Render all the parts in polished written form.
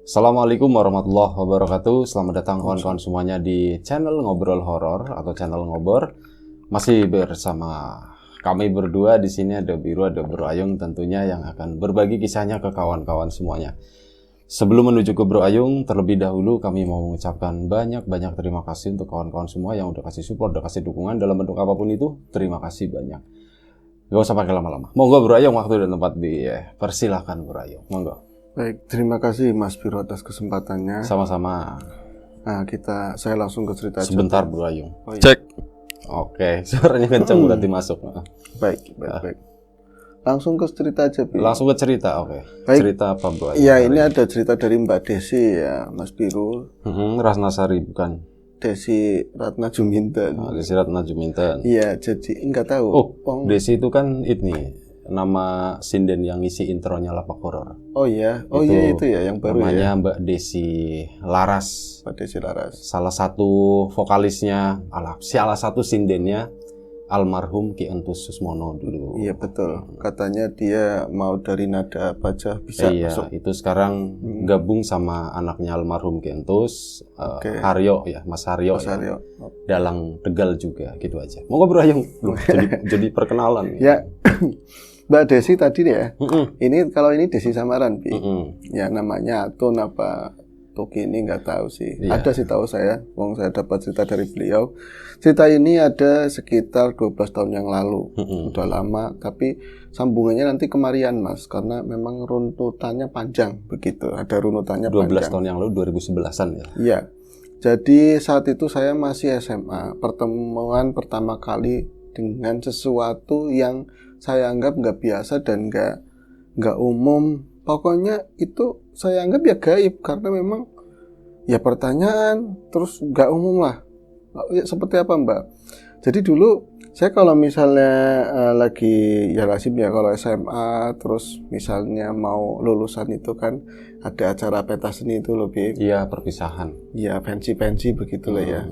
Assalamualaikum warahmatullahi wabarakatuh. Selamat datang kawan-kawan semuanya di channel Ngobrol Horor atau channel Ngobor. Masih bersama kami berdua di sini, ada Biru, ada Bro Ayung tentunya, yang akan berbagi kisahnya ke kawan-kawan semuanya. Sebelum menuju ke Bro Ayung, terlebih dahulu kami mau mengucapkan banyak-banyak terima kasih untuk kawan-kawan semua yang udah kasih support, udah kasih dukungan dalam bentuk apapun itu. Terima kasih banyak. Gak usah pakai lama-lama. Monggo Bro Ayung, waktu dan tempat persilahkan Bro Ayung. Monggo. Baik, terima kasih Mas Biro atas kesempatannya. Sama-sama. Nah, saya langsung ke cerita. Sebentar Bro Ayung. Oh, iya. Cek. Oke, suaranya kencang berarti masuk. Baik. Langsung ke cerita aja, Biro. Langsung ke cerita, oke. Baik. Cerita apa Bro Ayung? Iya, ini ada cerita dari Mbak Desi ya, Mas Biro. Ratnasari bukan? Desi Ratna Juminten. Desi Ratna Juminten. Iya, jadi enggak tahu. Desi itu kan ini nama sinden yang ngisi intronya Lapak Horor. Oh iya, itu ya yang baru namanya ya. Mbak Desi Laras. Mbak Desi Laras. Salah satu vokalisnya, salah satu sindennya almarhum Ki Entus Susmono dulu. Iya betul. Katanya dia mau dari nada apa aja bisa masuk. Itu sekarang gabung sama anaknya almarhum Ki Entus, Haryo ya, Mas Haryo. Mas Haryo. Dalang Tegal juga, gitu aja. Mau Bro Ayung jadi perkenalan. Ya. Mbak Desi tadi ya. Ini kalau ini Desi samaran, Bi. Ya namanya Atun apa Tuki ini nggak tahu sih. Iya. Ada sih tahu saya. Saya dapat cerita dari beliau. Cerita ini ada sekitar 12 tahun yang lalu. Udah lama, tapi sambungannya nanti kemarian, Mas, karena memang runtutannya panjang begitu. Ada runutannya 12 panjang. Tahun yang lalu 2011-an ya. Iya. Jadi saat itu saya masih SMA. Pertemuan pertama kali dengan sesuatu yang saya anggap nggak biasa dan nggak umum. Pokoknya itu saya anggap ya gaib karena memang ya pertanyaan terus nggak umum lah. Seperti apa Mbak? Jadi dulu saya kalau misalnya lagi ya lazim ya kalau SMA terus misalnya mau lulusan itu kan ada acara pentas seni itu lebih. Iya, perpisahan. Iya, pensi begitulah ya.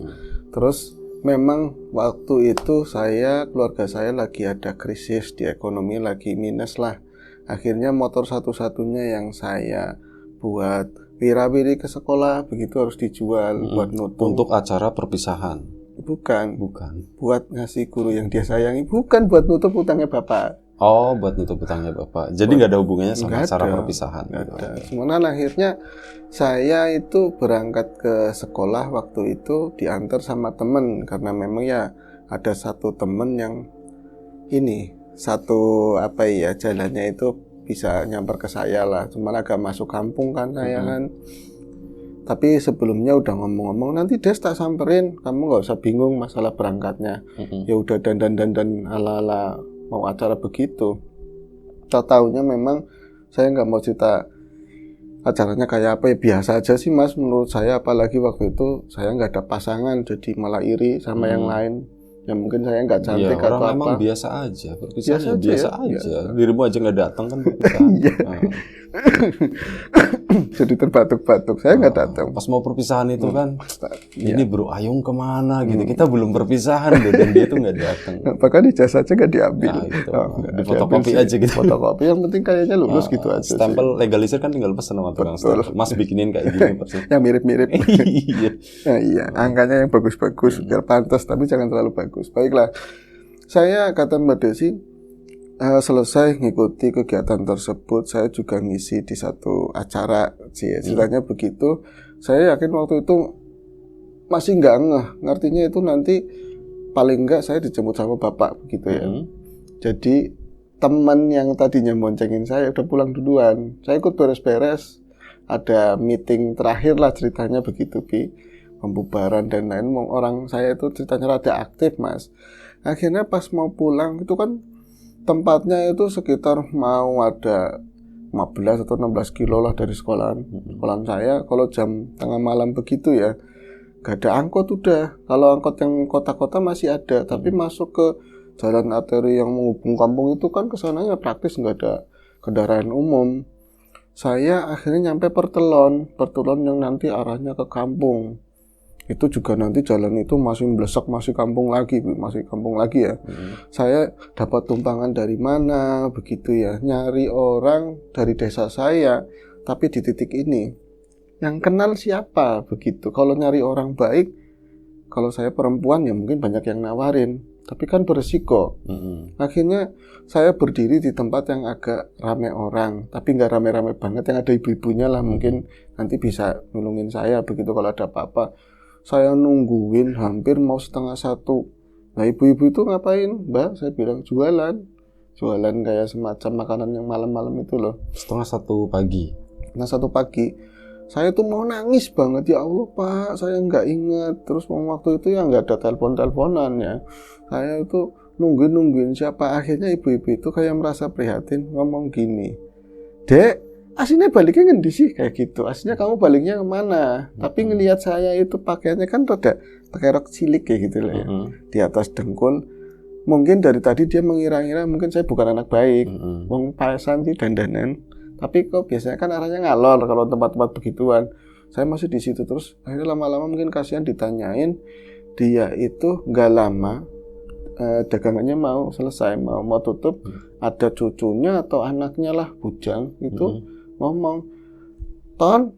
Terus memang waktu itu keluarga saya lagi ada krisis di ekonomi, lagi minus lah. Akhirnya motor satu-satunya yang saya buat wira-wiri ke sekolah begitu harus dijual buat nutup. Untuk acara perpisahan? Bukan. Buat ngasih guru yang dia sayangi, bukan buat nutup utangnya bapak. Oh, buat nutup utangnya bapak. Jadi nggak ada hubungannya sama acara perpisahan? Nggak ada. Cuman akhirnya saya itu berangkat ke sekolah waktu itu diantar sama temen karena memang ya ada satu temen yang jalannya itu bisa nyamper ke saya lah. Cuman agak masuk kampung kan saya kan. Tapi sebelumnya udah ngomong-ngomong nanti Des tak samperin, kamu nggak usah bingung masalah berangkatnya. Ya udah dandan ala-ala mau acara begitu. Tahu-taunya memang saya nggak mau cerita acaranya kayak apa ya, biasa aja sih Mas menurut saya, apalagi waktu itu saya nggak ada pasangan jadi malah iri sama yang lain. Ya mungkin saya nggak cantik atau apa. Memang biasa aja, perpisahan biasa aja. Ya. Dirimu aja nggak datang kan perpisahan. Jadi terbatuk-batuk, saya nggak datang. Pas mau perpisahan itu kan, ini Bro Ayung kemana gitu. Kita belum perpisahan dan dia tuh nggak datang. Bahkan ijazah aja nggak diambil. Di fotokopi aja gitu. Fotokopi yang penting kayaknya lulus gitu aja. Stempel legalisir kan tinggal pesan sama tukang stempel. Mas bikinin kayak gini persis. Yang mirip-mirip. Iya, angkanya yang bagus-bagus biar pantas, tapi jangan terlalu bagus. Baiklah, saya kata Mbak Desi, selesai ngikuti kegiatan tersebut, saya juga ngisi di satu acara sih. Ceritanya begitu. Saya yakin waktu itu masih nggak ngertinya itu nanti paling nggak saya dijemput sama bapak begitu ya. Jadi teman yang tadinya boncengin saya udah pulang duluan. Saya ikut beres-beres. Ada meeting terakhir lah ceritanya begitu, Bi. Pembubaran dan lain. Orang saya itu ceritanya rada aktif, Mas. Akhirnya pas mau pulang itu kan tempatnya itu sekitar mau ada 15 atau 16 kilo lah dari sekolahan saya. Kalau jam tengah malam begitu ya, gak ada angkot udah. Kalau angkot yang kota-kota masih ada, tapi masuk ke jalan arteri yang menghubung kampung itu kan kesananya praktis nggak ada kendaraan umum. Saya akhirnya nyampe Pertelon yang nanti arahnya ke kampung. Itu juga nanti jalan itu masih melesak, masih kampung lagi ya. Saya dapat tumpangan dari mana begitu ya, nyari orang dari desa saya tapi di titik ini yang kenal siapa begitu. Kalau nyari orang baik, kalau saya perempuan ya mungkin banyak yang nawarin, tapi kan beresiko. Akhirnya saya berdiri di tempat yang agak rame orang, tapi nggak rame-rame banget, yang ada ibu-ibunya lah, mungkin nanti bisa nolongin saya begitu kalau ada apa-apa. Saya nungguin hampir mau 1:30. Nah ibu-ibu itu ngapain, Mbak? Saya bilang jualan kayak semacam makanan yang malam-malam itu loh. 1:30 pagi. Nah 1 pagi saya tuh mau nangis banget, ya Allah Pak, saya nggak ingat. Terus waktu itu ya nggak ada telepon-teleponan ya. Saya itu nungguin siapa. Akhirnya ibu-ibu itu kayak merasa prihatin, ngomong gini, Dek, aslinya baliknya ngendi sih, kayak gitu. Aslinya kamu baliknya kemana? Tapi ngelihat saya itu pakaiannya kan rada pakai rok cilik kayak gitu lah ya, di atas dengkul. Mungkin dari tadi dia mengira-ngira mungkin saya bukan anak baik, wong paesan sih dandanan. Tapi kok biasanya kan arahnya ngalor kalau tempat-tempat begituan. Saya masih di situ terus. Akhirnya lama-lama mungkin kasihan ditanyain. Dia itu nggak lama dagangannya mau selesai, mau tutup. Ada cucunya atau anaknya lah, bujang itu ngomong, Ton,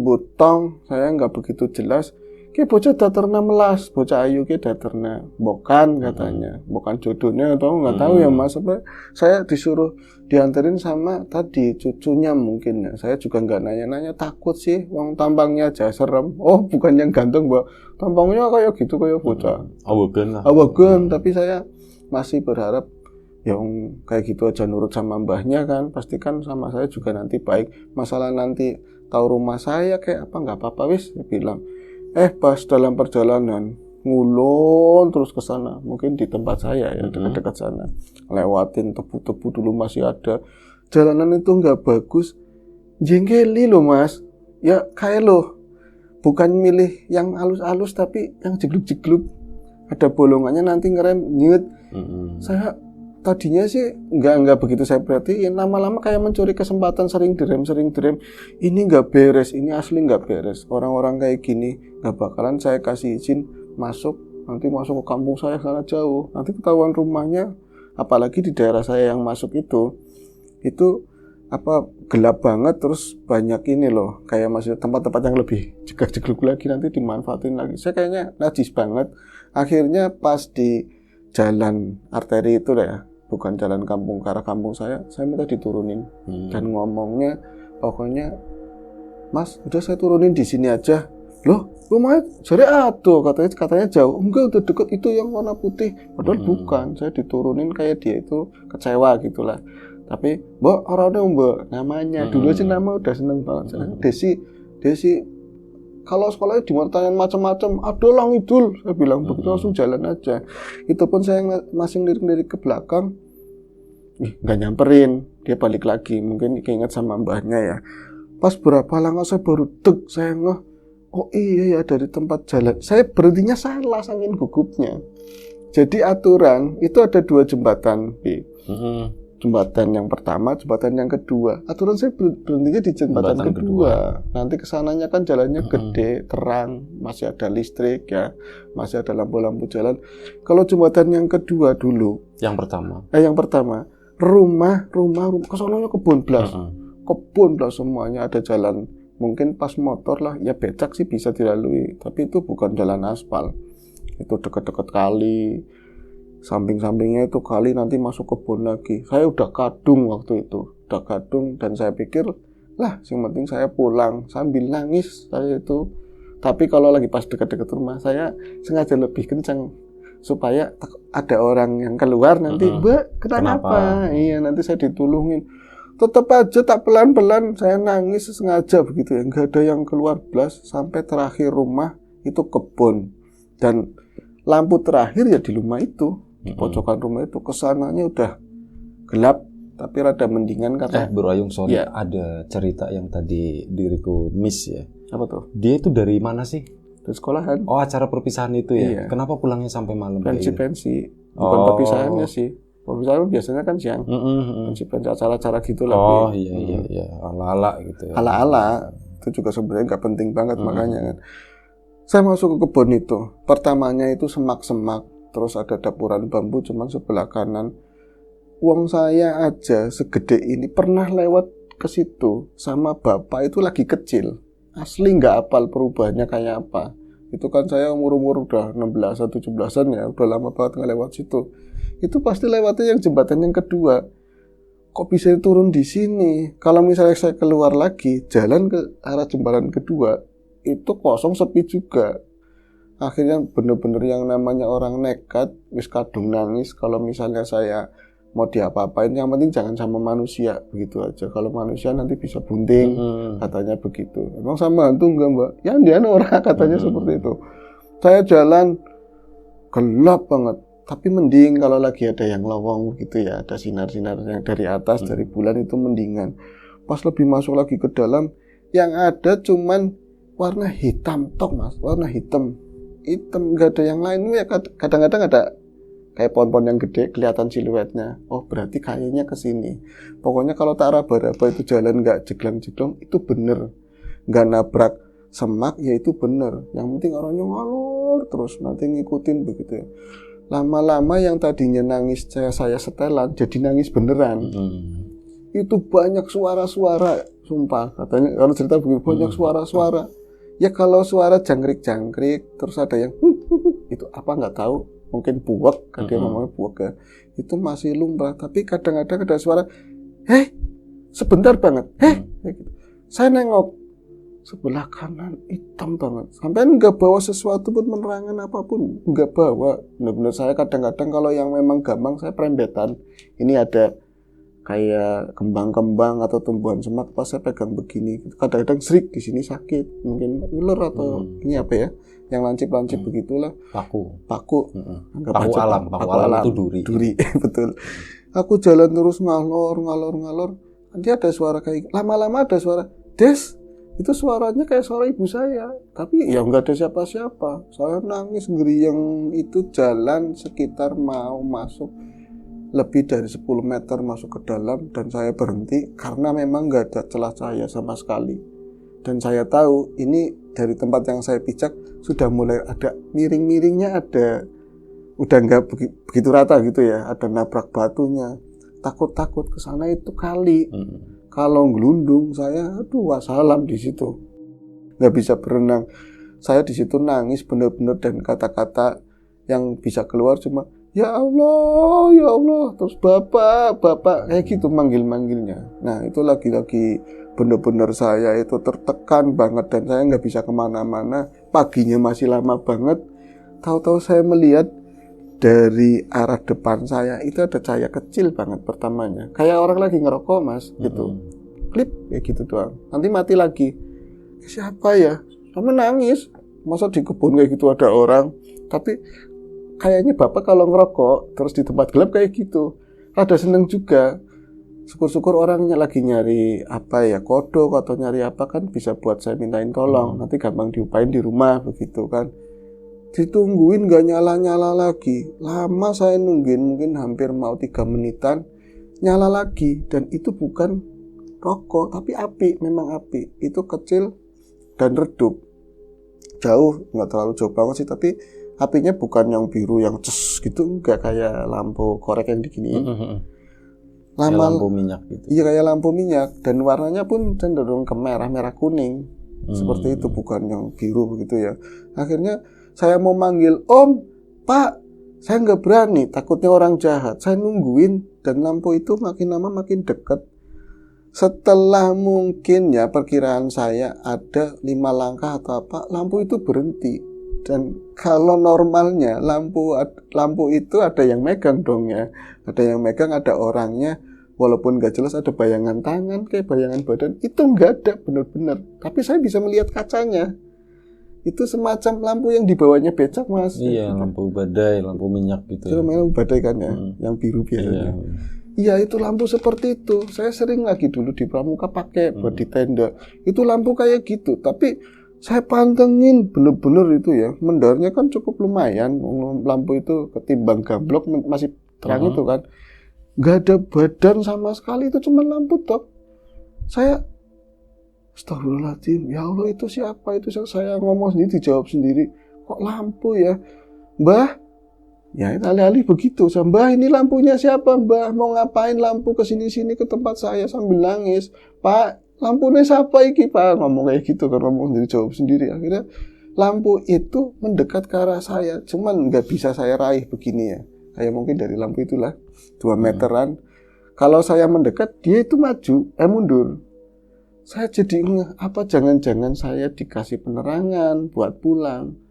butong. Saya nggak begitu jelas. Ki bocah daterna melas, bocah ayu ki daterna bokan katanya, bokan jodohnya atau nggak tahu ya Mas. Saya disuruh dianterin sama tadi cucunya mungkin ya. Saya juga nggak nanya-nanya, takut sih, wong tampangnya aja serem. Oh bukan yang ganteng Mbak, tampangnya kayak gitu kayak bocah. Awagen, tapi saya masih berharap yang kayak gitu aja nurut sama mbahnya kan, pastikan sama saya juga nanti baik. Masalah nanti tahu rumah saya kayak apa nggak apa-apa wis, saya bilang. Pas dalam perjalanan ngulon terus ke sana, mungkin di tempat saya ya, dekat-dekat sana, lewatin tebu-tebu dulu masih ada. Jalanan itu nggak bagus, jengkeli loh Mas. Ya kayak loh, bukan milih yang halus-halus tapi yang jegluk-jegluk. Ada bolongannya nanti ngerem nyet. Saya tadinya sih nggak begitu saya perhatiin, lama-lama kayak mencuri kesempatan, sering direm. Ini nggak beres, ini asli nggak beres. Orang-orang kayak gini nggak bakalan saya kasih izin masuk, nanti masuk ke kampung saya sana jauh, nanti ketahuan rumahnya. Apalagi di daerah saya yang masuk itu gelap banget, terus banyak ini loh, kayak masih tempat-tempat yang lebih jegluk lagi, nanti dimanfaatin lagi. Saya kayaknya najis banget. Akhirnya pas di jalan arteri itu lah ya, bukan jalan kampung ke arah kampung saya minta diturunin. Dan ngomongnya pokoknya, Mas udah saya turunin di sini aja. Loh rumahnya jadi aduh, katanya jauh. Enggak, udah deket itu yang warna putih, padahal bukan. Saya diturunin kayak dia itu kecewa gitulah. Tapi Mbak orangnya Mbak namanya dulu aja nama udah seneng banget. Desi kalau sekolahnya dimertain macam-macam, ada lang idul, saya bilang begitu, langsung jalan aja. Itu pun saya masih lirik-lirik ke belakang, nggak nyamperin, dia balik lagi, mungkin keinget sama mbahnya ya. Pas berapa langkah saya baru saya ngeh, oh iya ya dari tempat jalan. Saya berhentinya salah saking gugupnya. Jadi aturan itu ada 2 jembatan, jembatan yang pertama, jembatan yang kedua. Aturan saya berhentinya di jembatan kedua. Nanti kesananya kan jalannya gede, terang, masih ada listrik ya, masih ada lampu-lampu jalan. Kalau jembatan yang kedua dulu, yang pertama, rumah kesananya kebun blas semuanya, ada jalan. Mungkin pas motor lah, ya becak sih bisa dilalui, tapi itu bukan jalan aspal. Itu dekat-dekat kali. Samping-sampingnya itu kali, nanti masuk kebun lagi. Saya udah kadung waktu itu, dan saya pikir lah yang penting saya pulang, sambil nangis saya itu. Tapi kalau lagi pas dekat-dekat rumah, saya sengaja lebih kencang supaya ada orang yang keluar nanti, Mbak kenapa? Iya, nanti saya ditulungin. Tetap aja tak pelan-pelan saya nangis sengaja begitu ya, nggak ada yang keluar blas. Sampai terakhir rumah itu kebun, dan lampu terakhir ya di rumah itu, di pojokan rumah itu. Kesananya udah gelap tapi rada mendingan karena Bro Ayung, sorry ya. Ada cerita yang tadi diriku miss ya. Apa tuh? Dia itu dari mana sih? Dari sekolahan. Oh, acara perpisahan itu ya. Iya. Kenapa pulangnya sampai malam? Pensi. Bukan perpisahannya sih. Perpisahan biasanya kan siang. Pensi acara-acara gitu lah. Oh iya. Ala-ala gitu ya. Ala-ala. Itu juga sebenarnya nggak penting banget makanya kan. Saya masuk ke kebun itu. Pertamanya itu semak-semak. Terus ada dapuran bambu cuman sebelah kanan. Uang saya aja segede ini pernah lewat ke situ sama bapak itu lagi kecil. Asli nggak hafal perubahannya kayak apa. Itu kan saya umur udah 16 atau 17-an ya, udah lama banget ngelewat situ. Itu pasti lewatnya yang jembatan yang kedua. Kok bisa turun di sini? Kalau misalnya saya keluar lagi, jalan ke arah jembatan kedua, itu kosong sepi juga. Akhirnya bener-bener yang namanya orang nekat, wis kadung nangis. Kalau misalnya saya mau diapa-apain, yang penting jangan sama manusia, begitu aja. Kalau manusia nanti bisa bunting, katanya begitu. Emang sama hantu enggak mbak? Ya dia orang katanya seperti itu. Saya jalan gelap banget, tapi mending kalau lagi ada yang lowong gitu ya, ada sinar-sinar yang dari atas, dari bulan itu mendingan. Pas lebih masuk lagi ke dalam, yang ada cuman warna hitam tok mas, warna hitam, nggak ada yang lain. Ya kadang-kadang ada kayak pohon-pohon yang gede kelihatan siluetnya. Oh berarti kayaknya ke sini. Pokoknya kalau tak raba-raba itu jalan nggak jeglang-jeglong, itu bener. Nggak nabrak semak, ya itu bener. Yang penting orangnya ngalor terus, nanti ngikutin begitu ya. Lama-lama yang tadinya nangis saya setelan jadi nangis beneran. Itu banyak suara-suara, sumpah katanya kalau cerita begitu banyak suara-suara. Ya kalau suara jangkrik-jangkrik terus ada yang itu apa nggak tahu, mungkin buwek kan dia ngomongnya buwek ya. Itu masih lumrah, tapi kadang-kadang ada suara sebentar banget gitu. Saya nengok sebelah kanan hitam banget, sampai nggak bawa sesuatu pun, menerangan apapun nggak bawa. Benar-benar saya kadang-kadang kalau yang memang gampang saya perembetan, ini ada kayak kembang-kembang atau tumbuhan semak, pas saya pegang begini kadang-kadang serik di sini sakit, mungkin ular atau ini apa ya yang lancip-lancip begitulah, paku paku alam itu duri betul. Aku jalan terus ngalor nanti ada suara kayak lama-lama ada suara Des, itu suaranya kayak suara ibu saya, tapi ya nggak ada siapa-siapa. Saya nangis ngeriang. Itu jalan sekitar mau masuk lebih dari 10 meter masuk ke dalam, dan saya berhenti karena memang nggak ada celah cahaya sama sekali. Dan saya tahu ini dari tempat yang saya pijak sudah mulai ada miring-miringnya, ada udah nggak begitu rata gitu ya, ada nabrak batunya. Takut ke sana itu kali. Kalau ngelundung saya, wassalam di situ, nggak bisa berenang. Saya di situ nangis bener-bener, dan kata-kata yang bisa keluar cuma ya Allah, terus bapak kayak gitu manggilnya. Nah itu lagi-lagi bener-bener saya itu tertekan banget, dan saya nggak bisa kemana-mana. Paginya masih lama banget. Tahu-tahu saya melihat dari arah depan saya itu ada cahaya kecil banget pertamanya, kayak orang lagi ngerokok mas, gitu. Klip kayak gitu doang, nanti mati lagi. Siapa ya? Sama nangis. Masa di kebun kayak gitu ada orang? Tapi kayaknya bapak kalau ngerokok terus di tempat gelap kayak gitu rada seneng juga. Syukur-syukur orangnya lagi nyari apa ya, kodok atau nyari apa, kan bisa buat saya mintain tolong. Nanti gampang diupain di rumah begitu kan. Ditungguin gak nyala-nyala lagi. Lama saya nungguin, mungkin hampir mau 3 menitan. Nyala lagi, dan itu bukan rokok tapi api, memang api. Itu kecil dan redup. Jauh, gak terlalu jauh banget sih, tapi apinya bukan yang biru yang ces gitu, enggak kayak lampu korek yang diginiin. Lampu minyak gitu. Iya kayak lampu minyak, dan warnanya pun cenderung ke merah kuning. Seperti itu, bukan yang biru begitu ya. Akhirnya saya mau manggil, Om, Pak, saya nggak berani, takutnya orang jahat. Saya nungguin, dan lampu itu makin lama makin dekat. Setelah mungkin ya perkiraan saya ada 5 langkah atau apa, lampu itu berhenti. Dan kalau normalnya lampu itu ada yang megang dong ya, ada yang megang, ada orangnya, walaupun nggak jelas ada bayangan tangan kayak bayangan badan, itu nggak ada benar-benar. Tapi saya bisa melihat kacanya. Itu semacam lampu yang dibawanya becak mas. Iya, lampu badai, lampu minyak gitu. Itu lampu badai kan ya, yang biru biasanya. Iya, itu lampu seperti itu. Saya sering lagi dulu di Pramuka pakai buat di tenda. Itu lampu kayak gitu, tapi saya pantengin bener-bener itu ya. Mendarnya kan cukup lumayan. Lampu itu ketimbang gamblok masih terang itu kan. Gak ada badan sama sekali, itu cuma lampu tok. Saya astagfirullahaladzim, ya Allah itu siapa? Itu saya ngomong sendiri, dijawab sendiri. Kok lampu ya? Mbah, Ya alih-alih begitu, Mbah ini lampunya siapa Mbah? Mau ngapain lampu kesini-sini ke tempat saya sambil nangis. Pak, lampunya siapa iki Pak? Ngomong kayak gitu kan, ngomong dari jawab sendiri. Akhirnya lampu itu mendekat ke arah saya, cuman nggak bisa saya raih begini ya. Kayak mungkin dari lampu itulah 2 meteran. Kalau saya mendekat, dia itu maju, mundur. Saya jadi apa jangan-jangan saya dikasih penerangan buat pulang.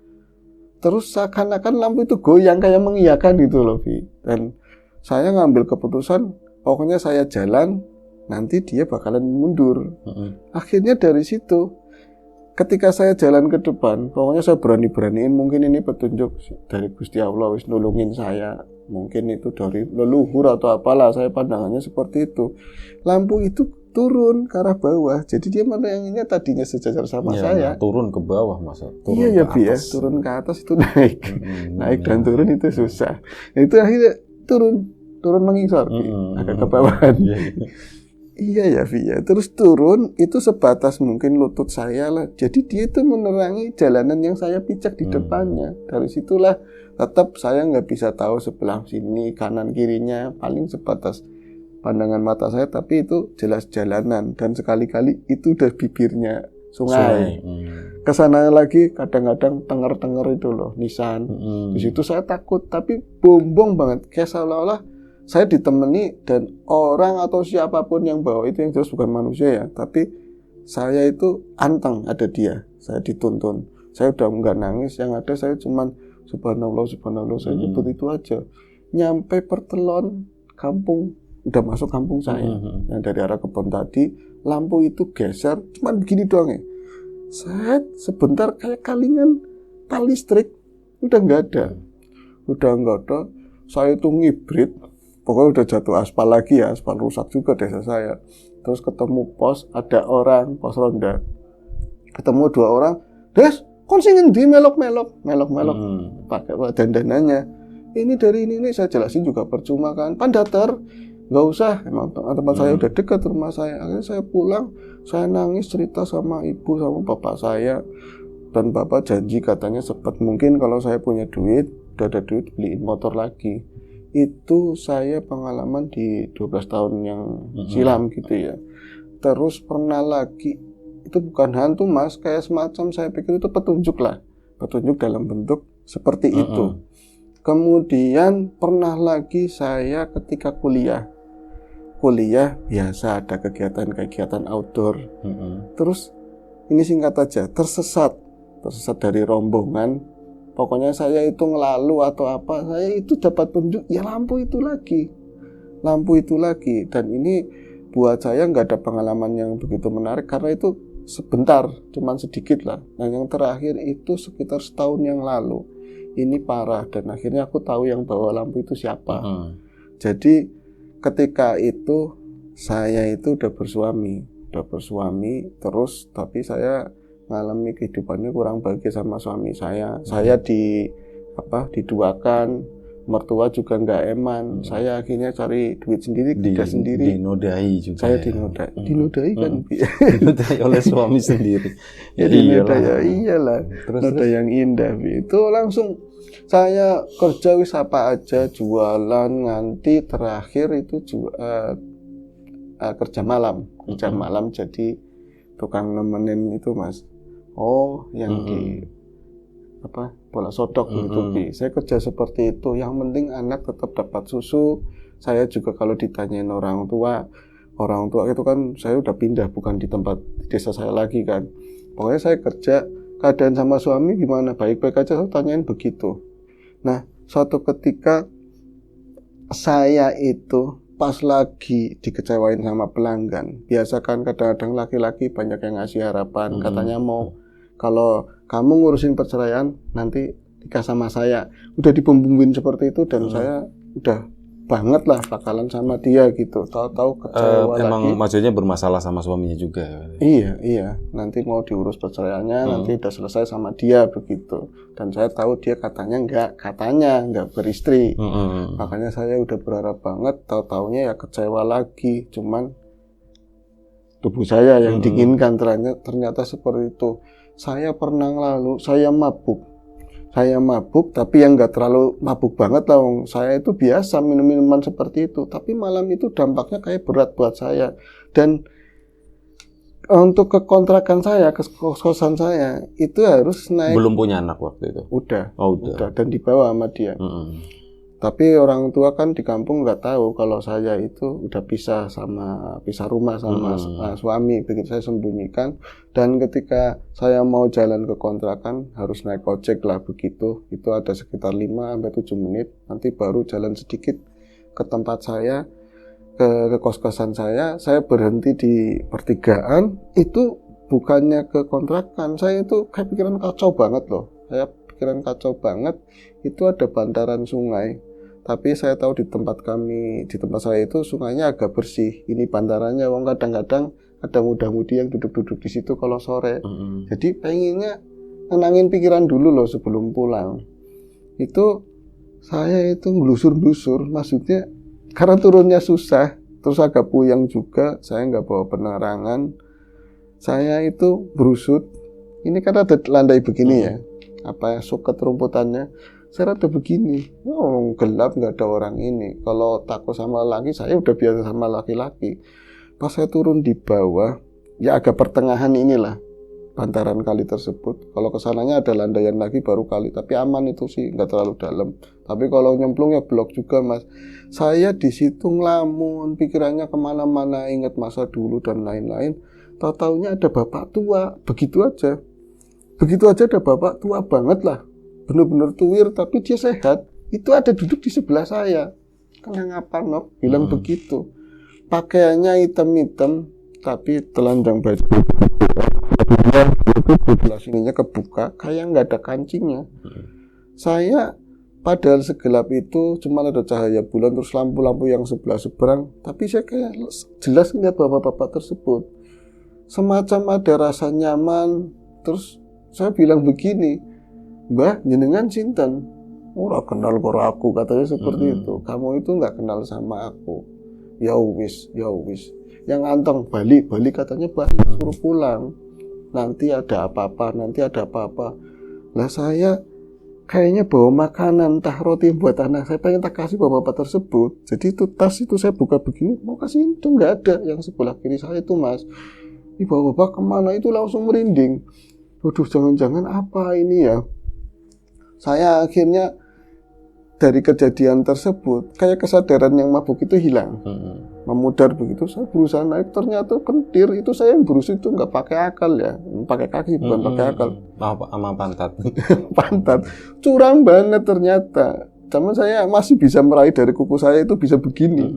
Terus seakan-akan lampu itu goyang kayak mengiyakan gitu loh, Vi. Dan saya ngambil keputusan, pokoknya saya jalan, nanti dia bakalan mundur. Akhirnya dari situ, ketika saya jalan ke depan, pokoknya saya berani-beraniin, mungkin ini petunjuk dari Gusti Allah, wis nulungin saya. Mungkin itu dari leluhur atau apalah, saya pandangannya seperti itu. Lampu itu turun ke arah bawah, jadi dia menayanginya tadinya sejajar sama saya. Turun ke bawah masa? Turun iya ya, turun ke atas itu naik, naik dan turun itu susah. Itu akhirnya turun mengisor, agak ke bawahan. Iya ya, Vi ya. Terus turun itu sebatas mungkin lutut saya lah. Jadi dia itu menerangi jalanan yang saya pijak di depannya. Dari situlah tetap saya nggak bisa tahu sebelah sini kanan kirinya, paling sebatas pandangan mata saya, tapi itu jelas jalanan dan sekali-kali itu udah bibirnya sungai. Kesana lagi kadang-kadang tenger-tenger itu loh nisan. Di situ saya takut, tapi bombong banget, kayak seolah-olah saya ditemani dan orang atau siapapun yang bawa itu, yang jelas bukan manusia ya, tapi saya itu anteng ada dia, saya dituntun. Saya udah nggak nangis, yang ada saya cuman subhanallah, subhanallah, saya nyebut itu aja. Nyampe pertelon kampung, udah masuk kampung saya, yang dari arah kebun tadi, lampu itu geser, cuman begini doang ya. Sebentar kayak kalingan tali listrik, udah nggak ada. Saya itu ngibrit, pokoknya udah jatuh aspal lagi ya, aspal rusak juga desa saya. Terus ketemu pos, ada orang, pos ronda. Ketemu 2 orang, Des, kon sing ngendi melok-melok, pakai dandanannya. Ini dari ini saya jelasin juga percuma kan, Pandater. Nggak usah, emang tempat saya udah dekat rumah saya. Akhirnya saya pulang, saya nangis cerita sama ibu sama bapak saya, dan bapak janji katanya sempat mungkin kalau saya punya duit, udah ada duit beliin motor lagi. Itu saya pengalaman di 12 tahun yang silam gitu ya. Terus pernah lagi, itu bukan hantu Mas, kayak semacam saya pikir itu petunjuk lah, petunjuk dalam bentuk seperti itu. Kemudian pernah lagi saya ketika kuliah biasa ada kegiatan outdoor. Terus ini singkat aja, tersesat dari rombongan. Pokoknya saya itu ngelalu atau apa, saya itu dapat petunjuk, ya lampu itu lagi. Dan ini buat saya nggak ada pengalaman yang begitu menarik karena itu sebentar, cuman sedikit lah. Nah yang terakhir itu sekitar setahun yang lalu. Ini parah, dan akhirnya aku tahu yang bawa lampu itu siapa. Jadi ketika itu saya itu udah bersuami terus, tapi saya mengalami kehidupannya kurang bahagia sama suami saya. Saya diduakan, mertua juga nggak eman. Saya akhirnya cari duit sendiri, kerja sendiri. Dinodai juga. Saya dinodai kan. Dinodai oleh suami sendiri. Ya dinodai ya, iyalah. Noda yang indah. Itu langsung saya kerja wis apa aja, jualan nganti terakhir itu kerja malam jadi tukang nemenin itu Mas. Yang di bola sodok gitu. Saya kerja seperti itu. Yang penting anak tetap dapat susu. Saya juga kalau ditanyain orang tua itu kan saya udah pindah, bukan di tempat desa saya lagi kan. Pokoknya saya kerja, keadaan sama suami gimana, baik-baik aja, saya tanyain begitu. Nah, suatu ketika saya itu pas lagi dikecewain sama pelanggan. Biasa kan kadang-kadang laki-laki banyak yang ngasih harapan, katanya mau kalau kamu ngurusin perceraian nanti nikah sama saya. Udah dibumbuin seperti itu, dan saya udah banget lah bakalan sama dia gitu. Tahu-tahu kecewa lagi. Emang maksudnya bermasalah sama suaminya juga ya? Iya. Nanti mau diurus perceraiannya, nanti udah selesai sama dia begitu. Dan saya tahu dia katanya nggak beristri. Makanya saya udah berharap banget. Tahu-taunya ya kecewa lagi. Cuman tubuh saya yang diinginkan ternyata seperti itu. Saya pernah lalu, saya mabuk. saya mabuk, tapi yang nggak terlalu mabuk banget lah. Saya itu biasa minum-minuman seperti itu. Tapi malam itu dampaknya kayak berat buat saya. Dan untuk ke kontrakan saya, ke kos-kosan saya, itu harus naik. Belum punya anak waktu itu? Udah. Udah. Dan dibawa sama dia. Tapi orang tua kan di kampung nggak tahu kalau saya itu udah pisah rumah sama suami. Begitu saya sembunyikan. Dan ketika saya mau jalan ke kontrakan harus naik ojek lah begitu. Itu ada sekitar 5-7 menit. Nanti baru jalan sedikit ke tempat saya, ke kos-kosan saya. Saya berhenti di pertigaan. Itu bukannya ke kontrakan. Saya itu kayak pikiran kacau banget loh. Itu ada bantaran sungai. Tapi saya tahu di tempat saya itu sungainya agak bersih. Ini bantarannya, kadang-kadang ada muda-mudi yang duduk-duduk di situ kalau sore. Jadi pengennya nenangin pikiran dulu loh sebelum pulang. Itu saya itu ngelusur-lusur, maksudnya karena turunnya susah, terus agak puyeng juga. Saya nggak bawa penerangan. Saya itu berusut. Ini kan ada landai begini ya, suket rumputannya. Saya rada begini, gelap, nggak ada orang ini. Kalau takut sama laki, saya udah biasa sama laki-laki. Pas saya turun di bawah, ya agak pertengahan inilah bantaran kali tersebut. Kalau kesananya ada landaian lagi baru kali, tapi aman itu sih, nggak terlalu dalam. Tapi kalau nyemplung ya blok juga mas. Saya di situ ngelamun, pikirannya kemana-mana, ingat masa dulu dan lain-lain. Tahu-taunya ada bapak tua, begitu aja ada bapak tua banget lah. Benar-benar tuwir tapi dia sehat. Itu ada duduk di sebelah saya. Kenapa Nok? Bilang begitu. Pakaiannya hitam-hitam tapi telanjang baju. Sebelah sininya kebuka, kayak nggak ada kancingnya. Saya padahal segelap itu cuma ada cahaya bulan terus lampu-lampu yang sebelah seberang. Tapi saya kayak jelas ngeliat bapak-bapak tersebut. Semacam ada rasa nyaman. Terus saya bilang begini, Mbah, jenengan sinten? Ora kenal karo aku, katanya seperti itu. Kamu itu nggak kenal sama aku. Ya wis. Yang anteng balik katanya balik, suruh pulang. Nanti ada apa-apa. Lah saya kayaknya bawa makanan, entah roti buat anak. Saya pengen tak kasih bapak tersebut. Jadi itu tas itu saya buka begini, mau kasih itu nggak ada. Yang sebelah kiri saya itu mas. Ini bapak kemana itu langsung merinding. Waduh, jangan-jangan apa ini ya? Saya akhirnya dari kejadian tersebut kayak kesadaran yang mabuk itu hilang, memudar begitu. Saya berusaha naik, ternyata kentir. Itu saya yang berusaha itu nggak pakai akal ya, pakai kaki bukan pakai akal. Sama pantat. Pantat curang banget ternyata. Cuman saya masih bisa meraih dari kuku saya itu bisa begini.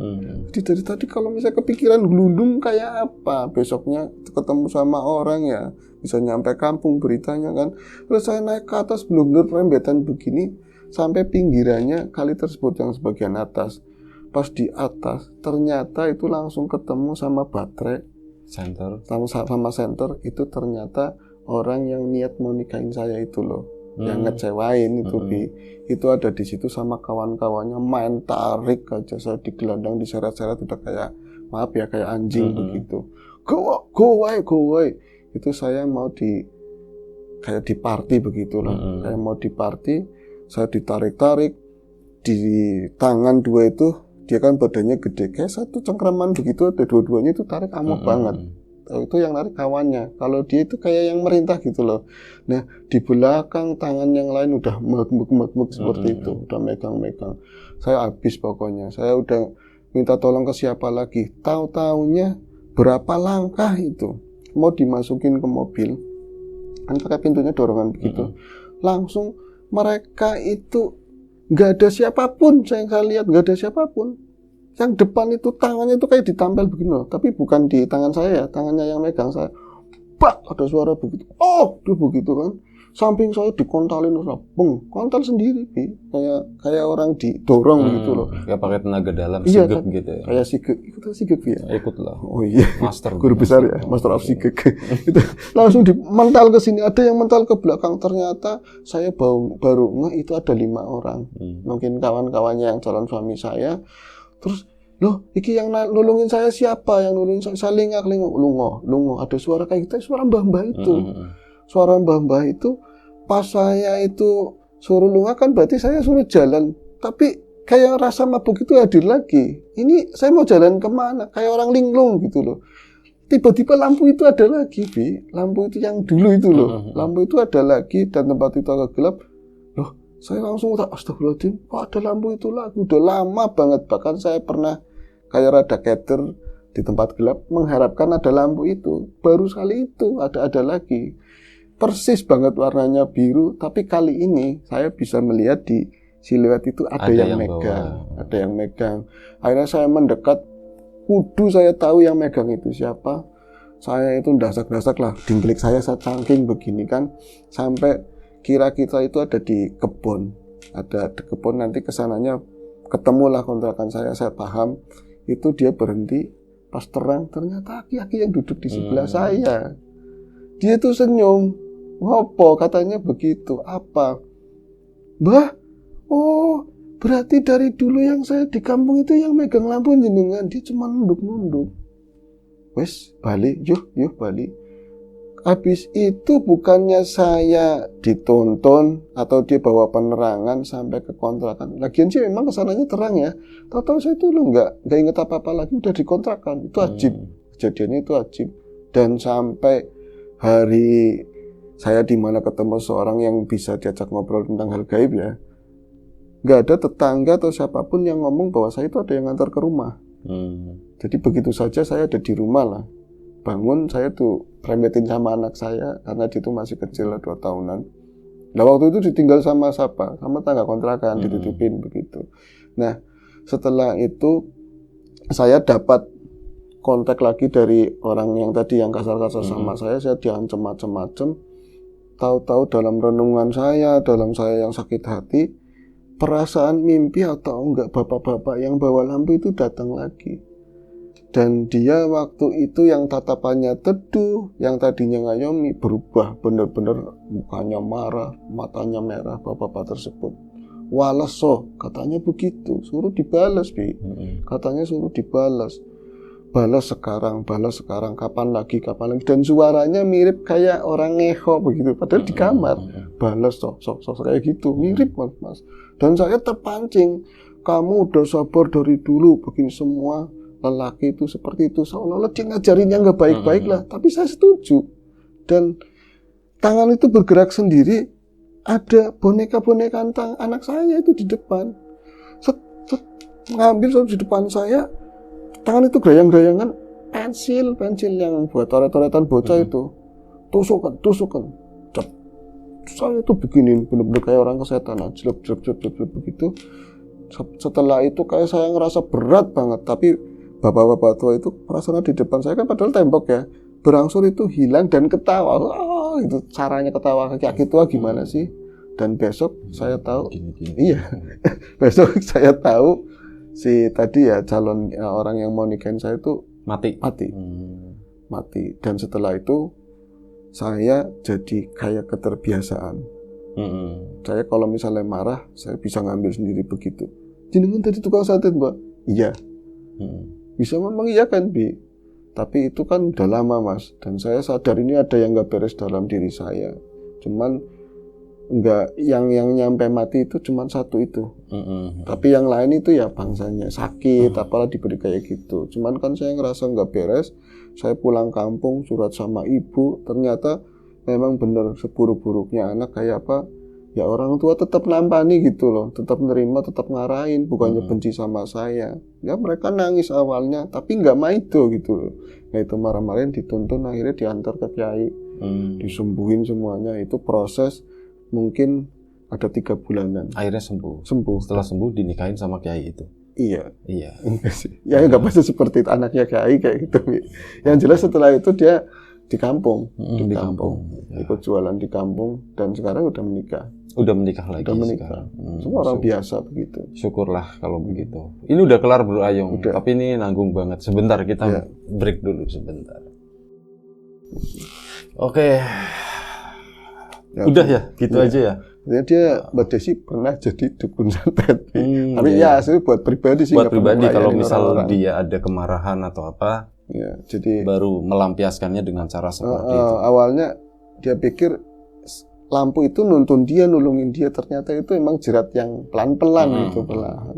Jadi dari tadi kalau misalnya kepikiran gelundung kayak apa, besoknya ketemu sama orang ya bisa nyampe kampung beritanya kan. Terus saya naik ke atas benar-benar rembetan begini sampai pinggirannya kali tersebut yang sebagian atas. Pas di atas ternyata itu langsung ketemu sama baterai Center. Sama center itu ternyata orang yang niat mau nikahin saya itu loh. Yang ngecewain itu itu ada di situ sama kawan-kawannya main tarik aja. Saya digelandang diseret-seret udah kayak maaf ya kayak anjing begitu. Go away. Itu saya mau kayak di party begitu lah. Kayak mau di party, saya ditarik-tarik di tangan dua itu. Dia kan badannya gede, kayak satu cengkraman begitu, ada dua-duanya itu tarik amuk banget. Itu yang narik kawannya. Kalau dia itu kayak yang merintah gitu loh. Nah di belakang tangan yang lain udah mek seperti itu, udah megang-megang. Saya habis pokoknya. Saya udah minta tolong ke siapa lagi. Tahu-taunya berapa langkah itu mau dimasukin ke mobil, kan pakai pintunya dorongan begitu. Langsung mereka itu nggak ada siapapun. Saya lihat nggak ada siapapun. Yang depan itu tangannya itu kayak ditampel begini loh, tapi bukan di tangan saya ya, tangannya yang megang saya. Bak, ada suara begitu. Oh, dia begitu kan. Samping saya dikontalin terus, kontal sendiri, kayak orang didorong gitu loh. Kayak pakai tenaga dalam, sigek gitu ya. Kayak sigek ya. Ikutlah. Oh iya. Master. Guru besar ya, Master of Sigek. Itu langsung dimental ke sini, ada yang mental ke belakang. Ternyata saya baru itu ada 5 orang. Mungkin kawan-kawannya yang calon suami saya. Terus, loh, iki yang nulungin saya siapa? Yang nulungin saya lingak-linguk, lungo. Ada suara kayak gitu, suara mbah-mbah itu. Suara mbah-mbah itu pas saya itu Suruh lunga kan berarti saya suruh jalan. Tapi kayak rasa mabuk itu hadir lagi. Ini saya mau jalan kemana? Kayak orang linglung gitu loh. Tiba-tiba lampu itu ada lagi, Bi. Lampu itu yang dulu itu loh. Lampu itu ada lagi dan tempat itu agak gelap. Loh, saya langsung tak astagfirullahaladzim. Kok ada lampu itu lagi? Udah lama banget. Bahkan saya pernah kayak rada keter di tempat gelap mengharapkan ada lampu itu. Baru sekali itu ada lagi. Persis banget warnanya biru. Tapi kali ini saya bisa melihat di siluet itu ada yang megang. Ada yang megang. Akhirnya saya mendekat. Kudu saya tahu yang megang itu siapa. Saya itu dasak-dasak lah. Dingklik saya cangking begini kan. Sampai kira kita itu ada di kebun. Ada di kebun, nanti kesananya ketemulah kontrakan saya paham. Itu dia berhenti. Pas terang ternyata aki-aki yang duduk di sebelah saya. Dia tuh senyum. Ngopo katanya begitu. Apa? Mbah, oh berarti dari dulu yang saya di kampung itu yang megang lampu jenengan. Dia cuma nunduk-nunduk. Wes balik, yuk balik. Habis itu bukannya saya dituntun atau dia bawa penerangan sampai ke kontrakan. Lagian sih memang kesananya terang ya. Tahu-tahu saya itu nggak inget apa-apa lagi, udah dikontrakan. Itu ajib. Kejadiannya itu ajib. Dan sampai hari saya di mana ketemu seorang yang bisa diajak ngobrol tentang hal gaib ya. Nggak ada tetangga atau siapapun yang ngomong bahwa saya itu ada yang ngantar ke rumah. Jadi begitu saja saya ada di rumah lah. Bangun saya tuh remetin sama anak saya karena dia tuh masih kecil lah 2 tahunan. Nah waktu itu ditinggal sama siapa? Sama tangga kontrakan, dititipin begitu. Nah setelah itu saya dapat kontak lagi dari orang yang tadi yang kasar-kasar sama saya diancam macam-macam. Tahu-tahu dalam renungan saya, dalam saya yang sakit hati, perasaan mimpi atau enggak bapak-bapak yang bawa lampu itu datang lagi. Dan dia waktu itu yang tatapannya teduh, yang tadinya ngayomi, berubah benar-benar mukanya marah, matanya merah bapak-bapak tersebut. Waleso, katanya begitu, suruh dibalas, Bi. Katanya suruh dibalas. Balas sekarang, kapan lagi, dan suaranya mirip kayak orang ngeho begitu, padahal di kamar. Balas sok kayak gitu, mirip mas. Dan saya terpancing, kamu udah sabar dari dulu, begini semua lelaki itu seperti itu, seolah-olah dia ngajarinnya nggak baik-baik lah, tapi saya setuju. Dan tangan itu bergerak sendiri, ada boneka-boneka anak saya itu di depan, ngambil di depan saya. Tangan itu gerayang-gerayangan pensil yang buat coret-coretan bocah itu. Tusukan. Cep. Saya itu begini, bener-bener kayak orang kesetanan. Jelek begitu. Setelah itu kayak saya ngerasa berat banget. Tapi bapak-bapak tua itu perasaan di depan saya kan padahal tembok ya. Berangsur itu hilang dan ketawa. Itu caranya ketawa kaki tua gimana sih? Dan besok saya tahu. Iya. Besok saya tahu. Si tadi ya calon orang yang mau nikahin saya itu mati. Dan setelah itu saya jadi kayak keterbiasaan. Saya kalau misalnya marah, saya bisa ngambil sendiri begitu. Jenengan tadi tukang santet, Mbak? Iya. Bisa memang iya kan, Bi? Tapi itu kan udah lama, Mas. Dan saya sadar ini ada yang nggak beres dalam diri saya. Cuman enggak, yang nyampe mati itu cuma satu itu. Tapi yang lain itu ya bangsanya sakit, apalah diberi kayak gitu. Cuman kan saya ngerasa nggak beres. Saya pulang kampung surat sama ibu, ternyata memang benar seburuk-buruknya anak kayak apa. Ya orang tua tetap nampani gitu loh, tetap nerima, tetap ngarahin, bukannya benci sama saya. Ya mereka nangis awalnya, tapi nggak maido gitu loh. Nah itu marah-marahin, dituntun, akhirnya diantar ke kiai, disembuhin semuanya. Itu proses mungkin ada 3 bulanan. Akhirnya sembuh. Setelah sembuh dinikahin sama kiai itu. Iya. Enggak sih. Ya nggak pasti seperti itu, anaknya kiai kayak gitu. Yang jelas setelah itu dia di kampung, di kampung. Ya. Ikut jualan di kampung dan sekarang udah menikah. Udah menikah lagi. Udah menikah. Semua orang biasa begitu. Syukurlah kalau begitu. Ini udah kelar Bro Ayung. Tapi ini nanggung banget. Sebentar kita break dulu sebentar. Oke. Ya, udah ya, gitu aja ya. Dia Mbak Desi pernah jadi dukun santet. Tapi ya asli buat pribadi sih. Buat pribadi kalau misal dia ada kemarahan atau apa, ya, jadi baru melampiaskannya dengan cara seperti itu. Awalnya dia pikir lampu itu nuntun dia, nulungin dia, ternyata itu emang jerat yang pelan-pelan gitu, perlahan.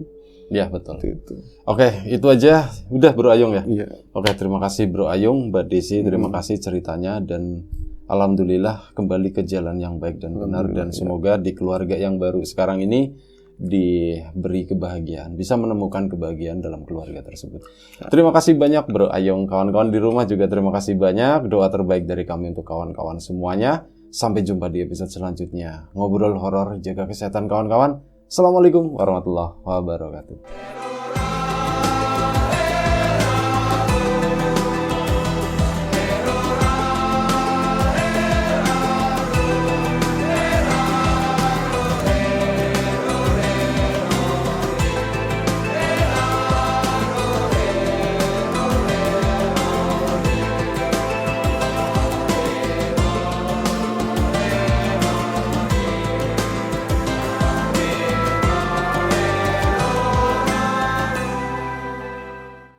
Ya betul. Itu. Oke, itu aja. Udah Bro Ayung ya? Iya. Oke, terima kasih Bro Ayung, Mbak Desi, terima kasih ceritanya, dan alhamdulillah kembali ke jalan yang baik dan benar, dan semoga di keluarga yang baru sekarang ini diberi kebahagiaan, bisa menemukan kebahagiaan dalam keluarga tersebut. Terima kasih banyak Bro Ayung, kawan-kawan di rumah juga terima kasih banyak. Doa terbaik dari kami untuk kawan-kawan semuanya. Sampai jumpa di episode selanjutnya. Ngobrol horor, jaga kesehatan kawan-kawan. Assalamualaikum warahmatullahi wabarakatuh.